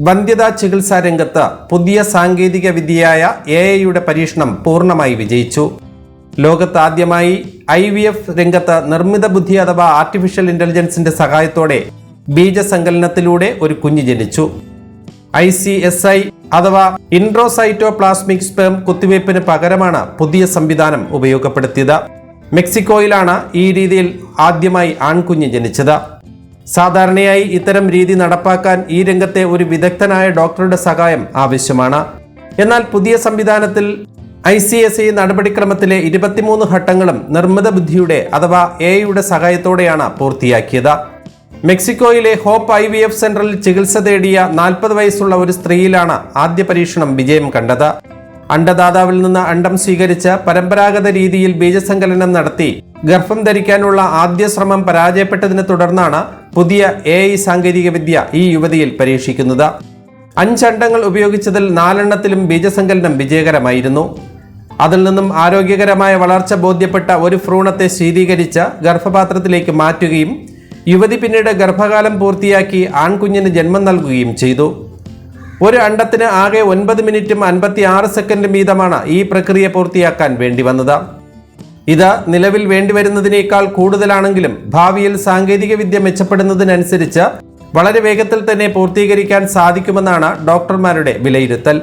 വന്ധ്യതാ ചികിത്സാ രംഗത്ത് പുതിയ സാങ്കേതിക വിദ്യയായ AI-യുടെ പരീക്ഷണം പൂർണ്ണമായി വിജയിച്ചു. ലോകത്താദ്യമായി IVF രംഗത്ത് നിർമ്മിത ബുദ്ധി അഥവാ ആർട്ടിഫിഷ്യൽ ഇന്റലിജൻസിന്റെ സഹായത്തോടെ ബീജസങ്കലനത്തിലൂടെ ഒരു കുഞ്ഞ് ജനിച്ചു. ICSI അഥവാ ഇൻട്രോസൈറ്റോപ്ലാസ്മിക് സ്പെർം കുത്തിവയ്പ്പിന് പകരമാണ് പുതിയ സംവിധാനം ഉപയോഗപ്പെടുത്തിയത്. മെക്സിക്കോയിലാണ് ഈ രീതിയിൽ ആദ്യമായി ആൺകുഞ്ഞ് ജനിച്ചത്. സാധാരണയായി ഇത്തരം രീതി നടപ്പാക്കാൻ ഈ രംഗത്തെ ഒരു വിദഗ്ധനായ ഡോക്ടറുടെ സഹായം ആവശ്യമാണ്. എന്നാൽ പുതിയ സംവിധാനത്തിൽ ICSI നടപടിക്രമത്തിലെ 23 ഘട്ടങ്ങളും നിർമ്മിത ബുദ്ധിയുടെ അഥവാ AI-യുടെ സഹായത്തോടെയാണ് പൂർത്തിയാക്കിയത്. മെക്സിക്കോയിലെ ഹോപ്പ് IVF സെന്ററിൽ ചികിത്സ തേടിയ 40 വയസ്സുള്ള ഒരു സ്ത്രീയിലാണ് ആദ്യ പരീക്ഷണം വിജയം കണ്ടത്. അണ്ടദാതാവിൽ നിന്ന് അണ്ടം സ്വീകരിച്ച് പരമ്പരാഗത രീതിയിൽ ബീജസങ്കലനം നടത്തി ഗർഭം ധരിക്കാനുള്ള ആദ്യ ശ്രമം പരാജയപ്പെട്ടതിനെ തുടർന്നാണ് പുതിയ AI സാങ്കേതിക വിദ്യ ഈ യുവതിയിൽ പരീക്ഷിക്കുന്നത്. 5 അണ്ടങ്ങൾ ഉപയോഗിച്ചതിൽ 4 എണ്ണത്തിലും ബീജസങ്കലനം വിജയകരമായിരുന്നു. അതിൽ നിന്നും ആരോഗ്യകരമായ വളർച്ച ബോധ്യപ്പെട്ട ഒരു ഭ്രൂണത്തെ ശീതീകരിച്ച് ഗർഭപാത്രത്തിലേക്ക് മാറ്റുകയും യുവതി പിന്നീട് ഗർഭകാലം പൂർത്തിയാക്കി ആൺകുഞ്ഞിന് ജന്മം നൽകുകയും ചെയ്തു. ഒരു അണ്ടത്തിന് ആകെ 9 മിനിറ്റും 56 സെക്കൻഡും വീതമാണ് ഈ പ്രക്രിയ പൂർത്തിയാക്കാൻ വേണ്ടി വന്നത്. ഇത് നിലവിൽ വേണ്ടിവരുന്നതിനേക്കാൾ കൂടുതലാണെങ്കിലും ഭാവിയിൽ സാങ്കേതിക വിദ്യ മെച്ചപ്പെടുന്നതിനനുസരിച്ച് വളരെ വേഗത്തിൽ തന്നെ പൂർത്തീകരിക്കാൻ സാധിക്കുമെന്നാണ് ഡോക്ടർമാരുടെ വിലയിരുത്തൽ.